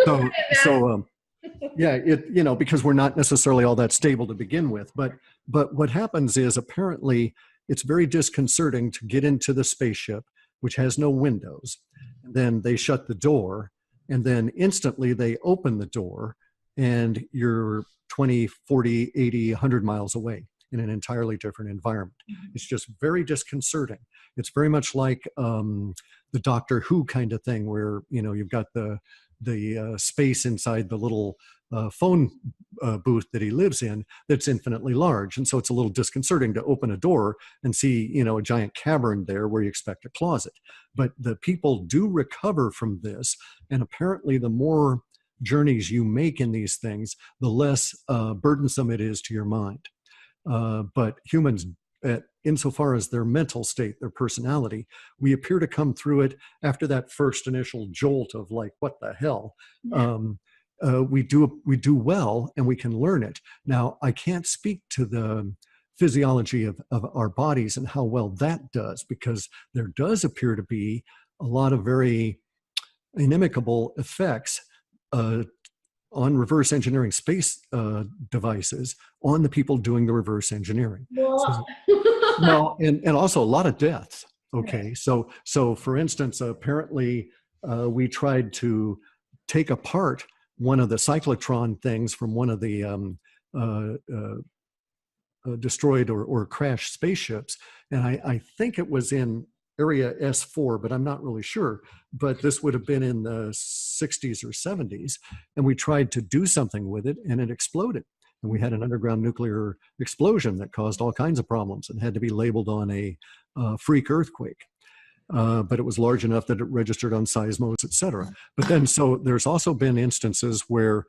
So, yeah, because we're not necessarily all that stable to begin with. But what happens is apparently it's very disconcerting to get into the spaceship, which has no windows. And then they shut the door, and then instantly they open the door, and you're 20, 40, 80, 100 miles away in an entirely different environment. It's just very disconcerting. It's very much like the Doctor Who kind of thing, where you've got the space inside the little phone booth that he lives in that's infinitely large, and so it's a little disconcerting to open a door and see a giant cavern there where you expect a closet. But the people do recover from this, and apparently the more journeys you make in these things, the less burdensome it is to your mind. But humans, insofar as their mental state, their personality, we appear to come through it after that first initial jolt of like, what the hell? Yeah. We do well, and we can learn it. Now, I can't speak to the physiology of our bodies and how well that does, because there does appear to be a lot of very inimical effects on reverse engineering space devices on the people doing the reverse engineering. Well, and also a lot of deaths. Okay, so for instance, apparently we tried to take apart one of the cyclotron things from one of the destroyed or crashed spaceships, and I think it was in area S4, but I'm not really sure. But this would have been in the 60s or 70s, and we tried to do something with it, and it exploded. And we had an underground nuclear explosion that caused all kinds of problems and had to be labeled on a freak earthquake. But it was large enough that it registered on seismos, et cetera. But then, so there's also been instances where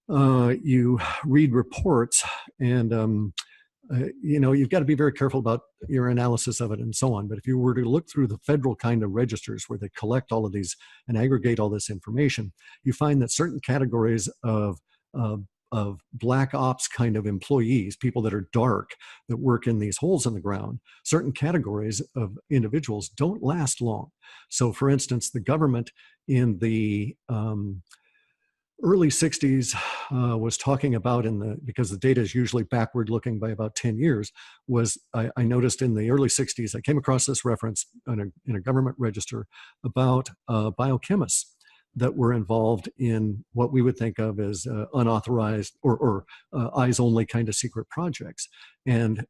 you read reports and you've got to be very careful about your analysis of it and so on. But if you were to look through the federal kind of registers where they collect all of these and aggregate all this information, you find that certain categories of black ops kind of employees, people that are dark, that work in these holes in the ground, certain categories of individuals don't last long. So for instance, the government in the early 60s was talking about because the data is usually backward looking by about 10 years, I noticed in the early 60s, I came across this reference in a government register about biochemists that were involved in what we would think of as unauthorized or eyes only kind of secret projects. And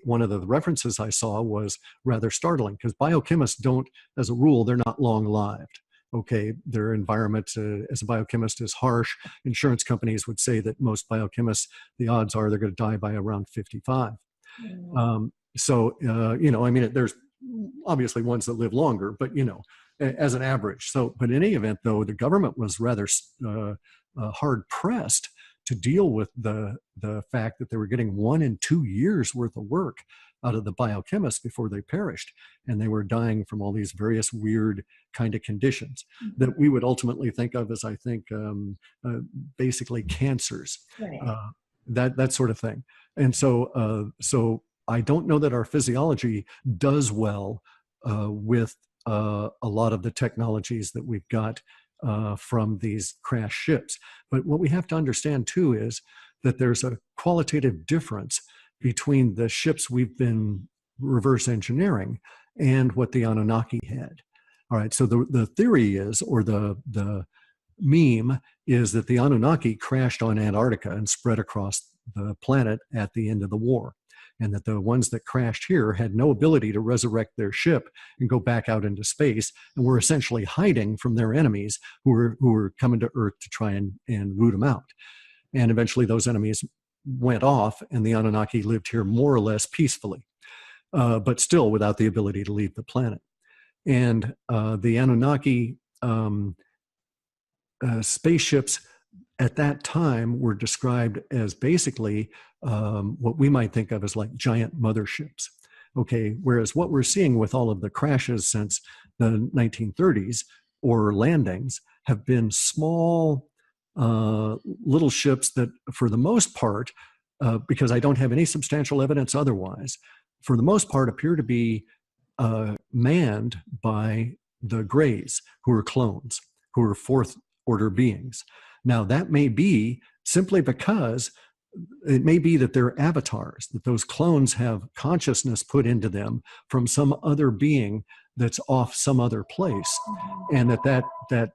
one of the references I saw was rather startling, because biochemists don't, as a rule, they're not long lived. Okay, their environment as a biochemist is harsh. Insurance companies would say that most biochemists, the odds are they're going to die by around 55. There's obviously ones that live longer, but as an average. But in any event, though, the government was rather hard pressed to deal with the fact that they were getting 1 and 2 years worth of work out of the biochemists before they perished, and they were dying from all these various weird kind of conditions that we would ultimately think of as, I think, basically cancers, right. That sort of thing. And so I don't know that our physiology does well with a lot of the technologies that we've got from these crash ships. But what we have to understand too is that there's a qualitative difference between the ships we've been reverse engineering and what the Anunnaki had. All right, so the theory is, or the meme is, that the Anunnaki crashed on Antarctica and spread across the planet at the end of the war, and that the ones that crashed here had no ability to resurrect their ship and go back out into space, and were essentially hiding from their enemies who were coming to Earth to try and root them out. And eventually those enemies went off, and the Anunnaki lived here more or less peacefully, but still without the ability to leave the planet. And the Anunnaki spaceships at that time were described as basically what we might think of as like giant motherships. Okay, whereas what we're seeing with all of the crashes since the 1930s or landings have been small little ships that, for the most part, because I don't have any substantial evidence otherwise, for the most part appear to be manned by the Greys, who are clones, who are fourth order beings. Now, that may be simply because it may be that they're avatars, that those clones have consciousness put into them from some other being that's off some other place, and that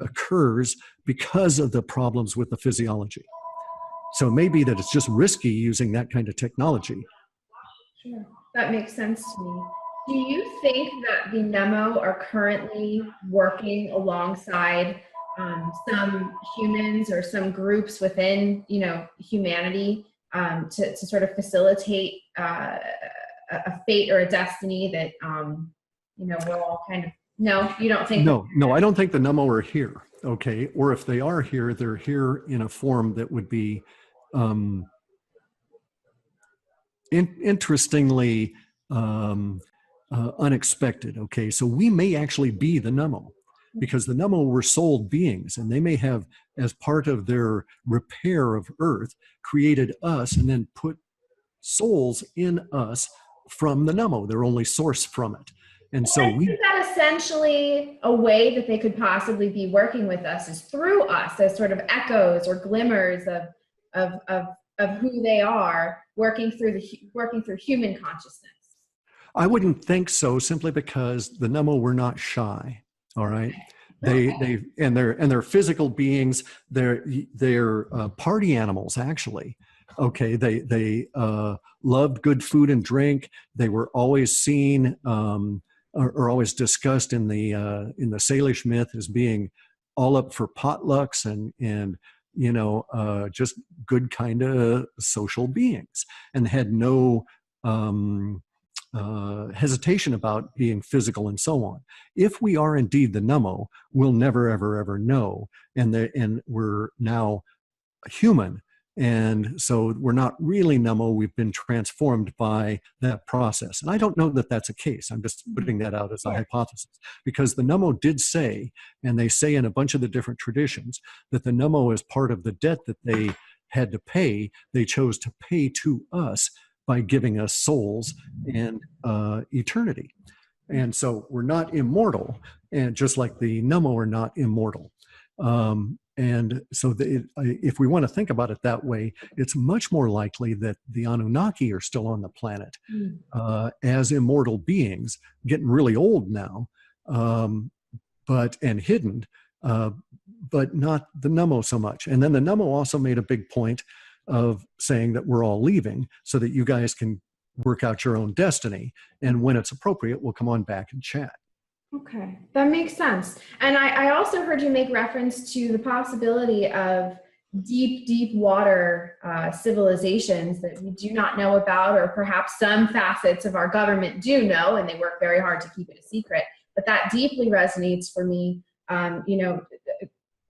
occurs because of the problems with the physiology. So it may be that it's just risky using that kind of technology. Sure. That makes sense to me. Do you think that the Nemo are currently working alongside some humans or some groups within, humanity to sort of facilitate a fate or a destiny that, we're all kind of, no, you don't think? No, I don't think the Nemo are here. Okay. Or if they are here, they're here in a form that would be interestingly unexpected. Okay. So we may actually be the Nemo, because the Nemo were soul beings, and they may have, as part of their repair of Earth, created us and then put souls in us from the Nemo, their only source from it. And so is that essentially a way that they could possibly be working with us, is through us as sort of echoes or glimmers of who they are, working through human consciousness? I wouldn't think so, simply because the Nemo were not shy. All right. They're physical beings. They're party animals, actually. Okay. They loved good food and drink. They were always seen, or always discussed in the Salish myth as being all up for potlucks and just good kind of social beings, and had no hesitation about being physical and so on. If we are indeed the Nemo, we'll never, ever, ever know. And we're now human. And so we're not really Nemo. We've been transformed by that process. And I don't know that that's a case. I'm just putting that out as a hypothesis, because the Nemo did say, and they say in a bunch of the different traditions, that the Nemo, is part of the debt that they had to pay. They chose to pay to us by giving us souls and eternity. And so we're not immortal, and just like the Nemo are not immortal. And so if we want to think about it that way, it's much more likely that the Anunnaki are still on the planet as immortal beings, getting really old now, and hidden, but not the Nemo so much. And then the Nemo also made a big point of saying that we're all leaving so that you guys can work out your own destiny. And when it's appropriate, we'll come on back and chat. Okay, that makes sense. And I also heard you make reference to the possibility of deep water civilizations that we do not know about, or perhaps some facets of our government do know, and they work very hard to keep it a secret. But that deeply resonates for me,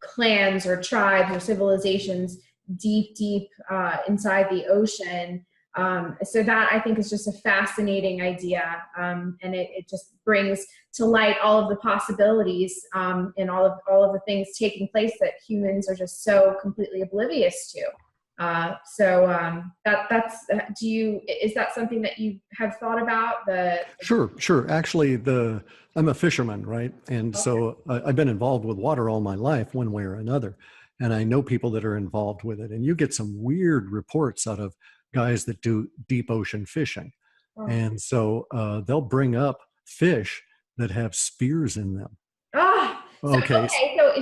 clans or tribes or civilizations deep inside the ocean. So that, I think, is just a fascinating idea, and it just brings to light all of the possibilities and all of the things taking place that humans are just so completely oblivious to. Is that something that you have thought about? Sure. Actually, I'm a fisherman, right? And so I've been involved with water all my life, one way or another. And I know people that are involved with it. And you get some weird reports out of guys that do deep ocean fishing. And so they'll bring up fish that have spears in them. Okay.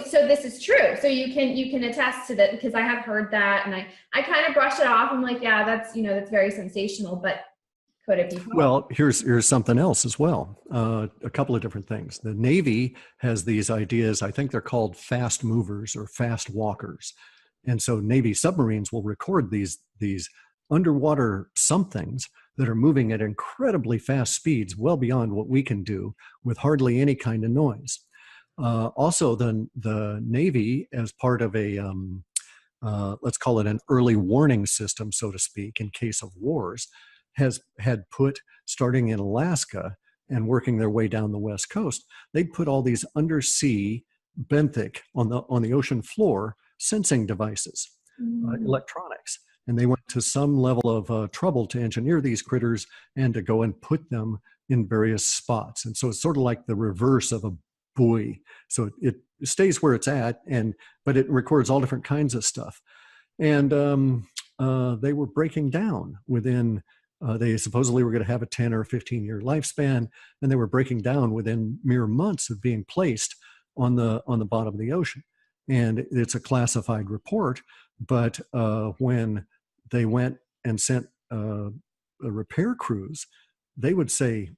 So this is true. So you can attest to that, because I have heard that, and I kind of brush it off. I'm like, yeah, that's very sensational, but could it be possible? Well, here's something else as well. A couple of different things. The Navy has these ideas. I think they're called fast movers or fast walkers. And so Navy submarines will record these underwater somethings that are moving at incredibly fast speeds, well beyond what we can do with hardly any kind of noise. Also, the Navy, as part of a, let's call it an early warning system, so to speak, in case of wars, had put, starting in Alaska and working their way down the West Coast, they'd put all these undersea benthic on the ocean floor sensing devices, electronics. And they went to some level of trouble to engineer these critters and to go and put them in various spots. And so it's sort of like the reverse of buoy. So it stays where it's at, but it records all different kinds of stuff. And they were breaking down within, they supposedly were going to have a 10 or 15-year lifespan, and they were breaking down within mere months of being placed on the bottom of the ocean. And it's a classified report, but when they went and sent repair crews, they would say,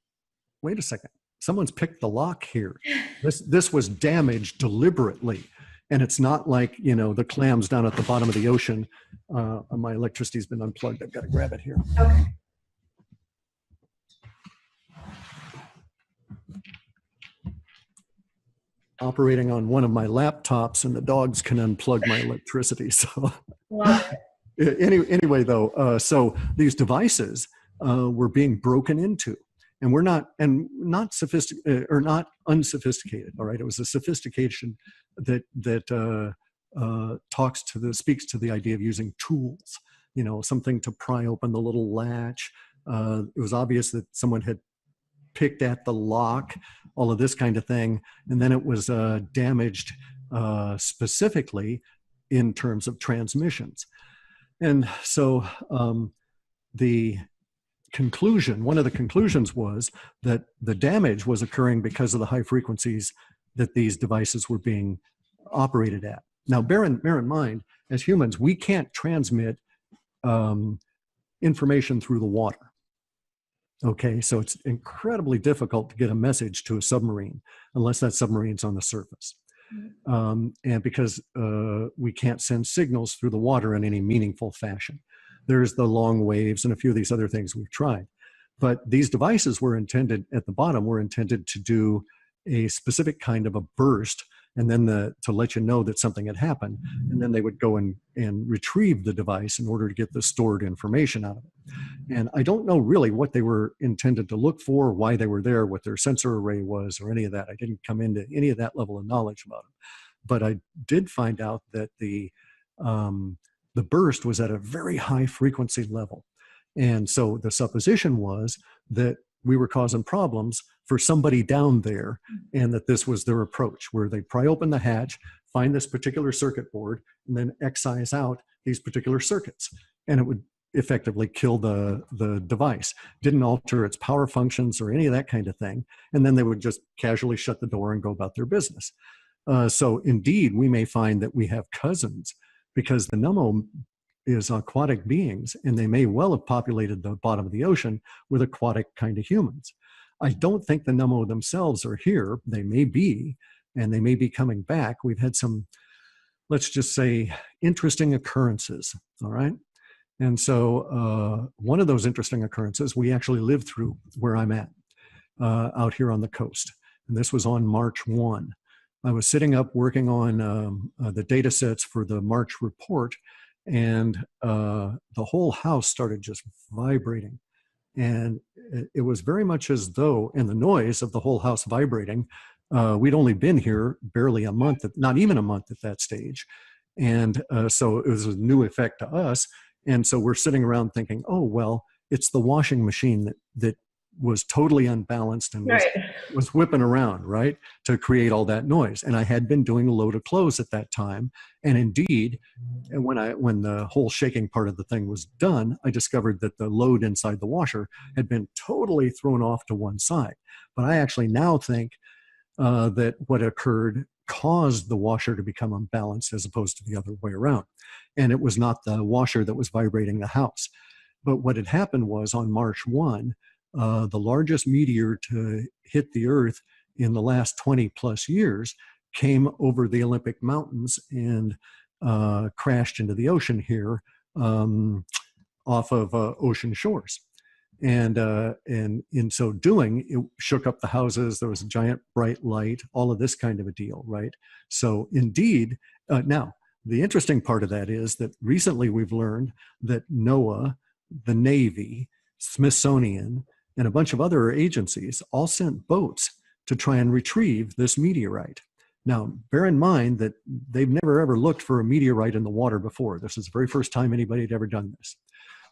wait a second, someone's picked the lock here. This was damaged deliberately. And it's not like, you know, the clams down at the bottom of the ocean. My electricity's been unplugged. I've got to grab it here. Okay. Operating on one of my laptops, and the dogs can unplug my electricity. So anyway, though, so these devices were being broken into, and not sophisticated or not unsophisticated. All right, it was a sophistication that speaks to the idea of using tools. You know, something to pry open the little latch. It was obvious that someone had picked at the lock, all of this kind of thing, and then it was damaged specifically in terms of transmissions. And so the conclusion, one of the conclusions was that the damage was occurring because of the high frequencies that these devices were being operated at. Now, bear in mind, as humans, we can't transmit information through the water. Okay, so it's incredibly difficult to get a message to a submarine unless that submarine's on the surface. And because we can't send signals through the water in any meaningful fashion. There's the long waves and a few of these other things we've tried. But these devices were intended, at the bottom, were intended to do a specific kind of a burst, and then to let you know that something had happened. And then they would go and retrieve the device in order to get the stored information out of it. And I don't know really what they were intended to look for, why they were there, what their sensor array was, or any of that. I didn't come into any of that level of knowledge about them. But I did find out that the burst was at a very high frequency level. And so the supposition was that we were causing problems for somebody down there, and that this was their approach, where they pry open the hatch, find this particular circuit board, and then excise out these particular circuits. And it would effectively kill the device. Didn't alter its power functions or any of that kind of thing. And then they would just casually shut the door and go about their business. So indeed, we may find that we have cousins, because the Nemo is aquatic beings, and they may well have populated the bottom of the ocean with aquatic kind of humans. I don't think the Nemo themselves are here. They may be, and they may be coming back. We've had some, let's just say, interesting occurrences, all right? And so one of those interesting occurrences we actually lived through where I'm at, out here on the coast. And this was on March 1. I was sitting up working on the data sets for the March report, and the whole house started just vibrating. And it was very much as though, and the noise of the whole house vibrating, we'd only been here barely a month, not even a month at that stage. And so it was a new effect to us. And so we're sitting around thinking, oh, well, it's the washing machine that was totally unbalanced and was whipping around, right, to create all that noise. And I had been doing a load of clothes at that time. And indeed, when the whole shaking part of the thing was done, I discovered that the load inside the washer had been totally thrown off to one side. But I actually now think that what occurred caused the washer to become unbalanced as opposed to the other way around. And it was not the washer that was vibrating the house. But what had happened was on March 1, the largest meteor to hit the Earth in the last 20 plus years came over the Olympic Mountains and crashed into the ocean here off of ocean shores. And in so doing, it shook up the houses. There was a giant bright light, all of this kind of a deal, right? So indeed, now, the interesting part of that is that recently we've learned that NOAA, the Navy, Smithsonian, and a bunch of other agencies all sent boats to try and retrieve this meteorite. Now, bear in mind that they've never ever looked for a meteorite in the water before. This is the very first time anybody had ever done this.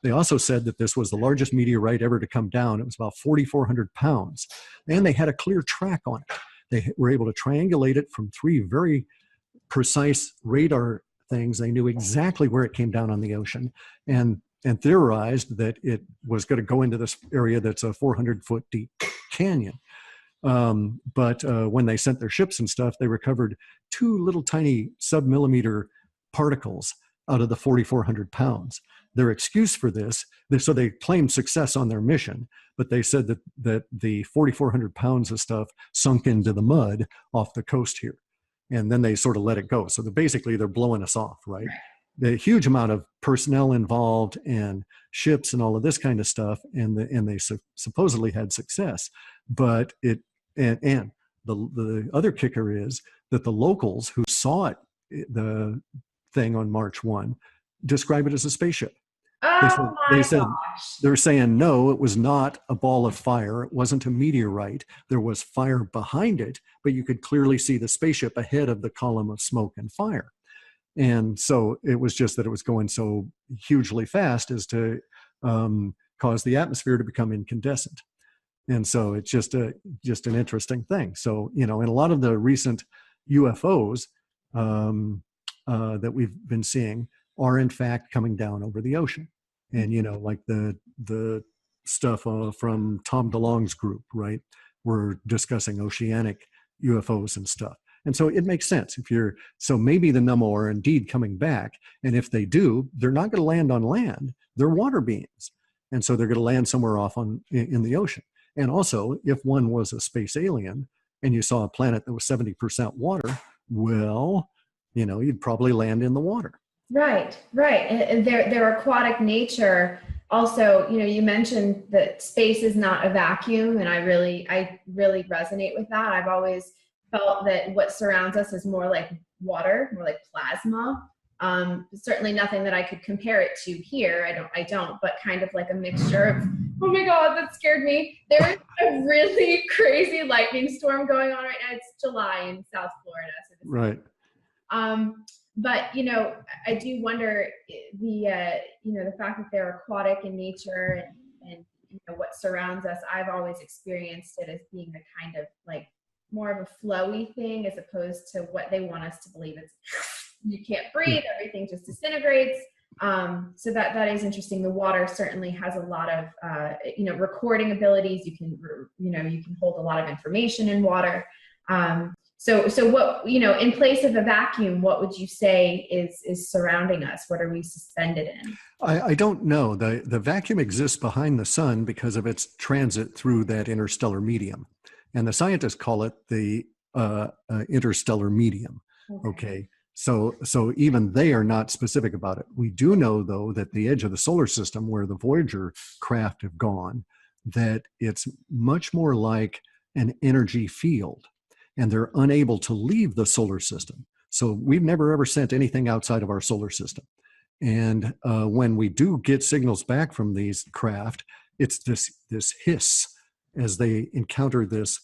They also said that this was the largest meteorite ever to come down. It was about 4,400 pounds. And they had a clear track on it. They were able to triangulate it from 3 very precise radar things. They knew exactly where it came down on the ocean, and theorized that it was going to go into this area that's a 400-foot deep canyon. But when they sent their ships and stuff, they recovered 2 little tiny sub-millimeter particles out of the 4,400 pounds. Their excuse for this, so they claimed success on their mission, but they said that the 4,400 pounds of stuff sunk into the mud off the coast here. And then they sort of let it go. So basically they're blowing us off, right? The huge amount of personnel involved and ships and all of this kind of stuff, and they supposedly had success. But the other kicker is that the locals who saw it, the thing on March 1, describe it as a spaceship. Oh my gosh. They're saying, no, it was not a ball of fire. It wasn't a meteorite. There was fire behind it, but you could clearly see the spaceship ahead of the column of smoke and fire. And so it was just that it was going so hugely fast as to cause the atmosphere to become incandescent. And so it's just an interesting thing. So, in a lot of the recent UFOs that we've been seeing are in fact coming down over the ocean. And, like the stuff from Tom DeLonge's group, right? We're discussing oceanic UFOs and stuff. And so it makes sense so maybe the Nemo are indeed coming back. And if they do, they're not going to land on land. They're water beings. And so they're going to land somewhere off in the ocean. And also, if one was a space alien and you saw a planet that was 70% water, well, you'd probably land in the water. Right. And their aquatic nature. Also, you mentioned that space is not a vacuum, and I really resonate with that. I've always felt that what surrounds us is more like water, more like plasma. Certainly nothing that I could compare it to here. I don't, but kind of like a mixture of, oh my God, that scared me. There's a really crazy lightning storm going on right now. It's July in South Florida. So right. But, I do wonder the fact that they're aquatic in nature and what surrounds us. I've always experienced it as being the kind of like more of a flowy thing, as opposed to what they want us to believe. It's you can't breathe, everything just disintegrates. So that is interesting. The water certainly has a lot of, recording abilities. You can hold a lot of information in water. So what, in place of a vacuum, what would you say is surrounding us? What are we suspended in? I don't know. The vacuum exists behind the sun because of its transit through that interstellar medium. And the scientists call it the interstellar medium. Okay. So even they are not specific about it. We do know, though, that the edge of the solar system, where the Voyager craft have gone, that it's much more like an energy field, and they're unable to leave the solar system. So we've never ever sent anything outside of our solar system. And when we do get signals back from these craft, it's this hiss as they encounter this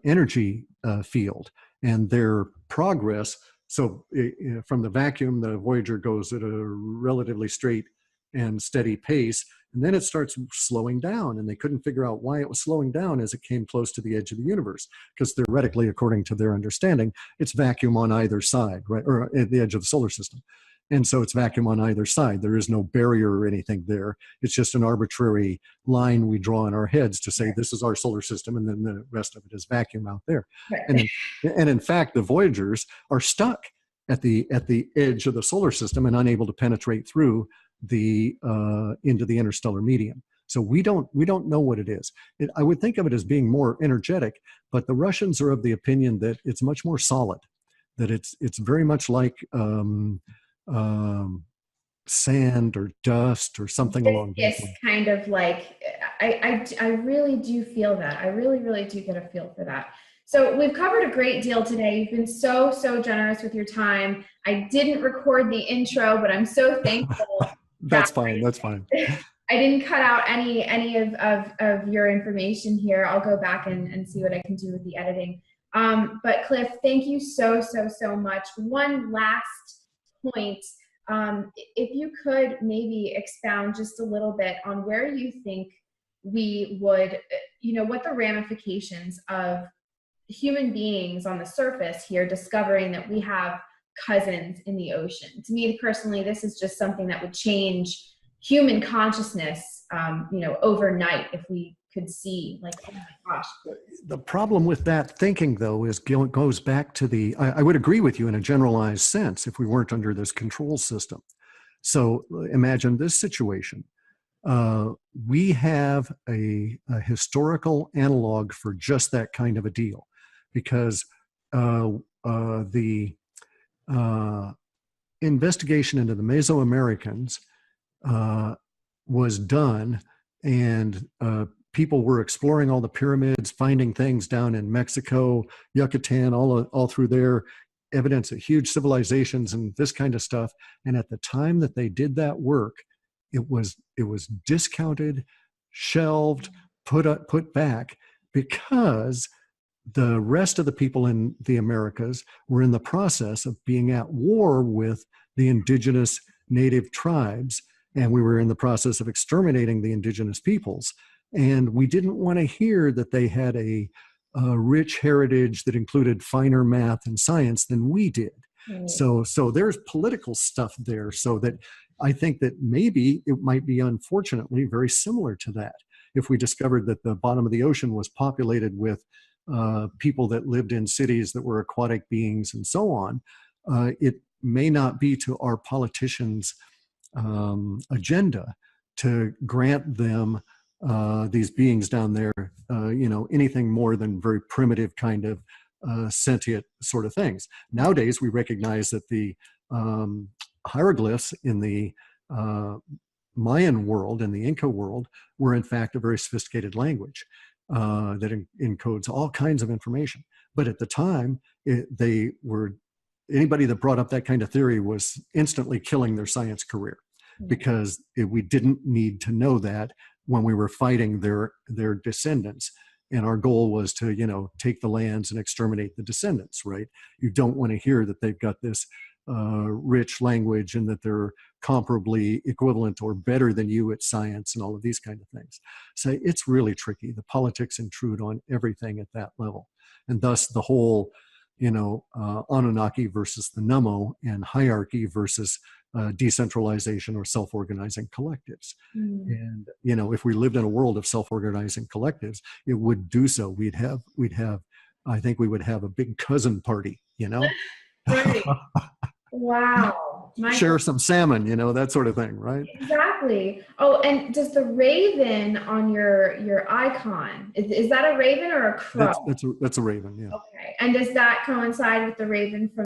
energy field, and their progress. So from the vacuum, the Voyager goes at a relatively straight and steady pace, and then it starts slowing down, and they couldn't figure out why it was slowing down as it came close to the edge of the universe, because theoretically, according to their understanding, it's vacuum on either side, right, or at the edge of the solar system. And so it's vacuum on either side. There is no barrier or anything there. It's just an arbitrary line we draw in our heads to say this is our solar system, and then the rest of it is vacuum out there. Right. And in fact, the Voyagers are stuck at the edge of the solar system and unable to penetrate through into the interstellar medium. So we don't know what it is. I would think of it as being more energetic, but the Russians are of the opinion that it's much more solid, that it's very much like sand or dust or something along those lines. It's kind of like, I really do feel that. I really do get a feel for that. So we've covered a great deal today. You've been so generous with your time. I didn't record the intro, but I'm so thankful. That's fine. I didn't cut out any of your information here. I'll go back and see what I can do with the editing. But CLIF, thank you so much. One last point. If you could maybe expound just a little bit on where you think we would, what the ramifications of human beings on the surface here discovering that we have cousins in the ocean. To me personally, this is just something that would change human consciousness, overnight, if we could see, like, oh my gosh. The problem with that thinking, though, is it goes back to I would agree with you in a generalized sense if we weren't under this control system. So imagine this situation. We have a historical analog for just that kind of a deal, because the investigation into the Mesoamericans was done, and people were exploring all the pyramids, finding things down in Mexico, Yucatan, all through there, evidence of huge civilizations and this kind of stuff. And at the time that they did that work, it was discounted, shelved, put back, because the rest of the people in the Americas were in the process of being at war with the indigenous native tribes, and we were in the process of exterminating the indigenous peoples. And we didn't want to hear that they had a rich heritage that included finer math and science than we did. So there's political stuff there. So that I think that maybe it might be, unfortunately, very similar to that. If we discovered that the bottom of the ocean was populated with people that lived in cities that were aquatic beings and so on, it may not be to our politicians' agenda to grant them, these beings down there, anything more than very primitive kind of sentient sort of things. Nowadays, we recognize that the hieroglyphs in the Mayan world and the Inca world were in fact a very sophisticated language that encodes all kinds of information. But at the time, anybody that brought up that kind of theory was instantly killing their science career, because we didn't need to know that when we were fighting their descendants. And our goal was to, take the lands and exterminate the descendants, right? You don't want to hear that they've got this rich language and that they're comparably equivalent or better than you at science and all of these kind of things. So it's really tricky. The politics intrude on everything at that level. And thus the whole, Anunnaki versus the Nemo, and hierarchy versus decentralization or self-organizing collectives. And, if we lived in a world of self-organizing collectives, it would do so. I think we would have a big cousin party, Right. Wow. Share some salmon, that sort of thing, right? Exactly. Oh, and does the raven on your icon, is that a raven or a crow? That's a raven, yeah. Okay. And does that coincide with the raven from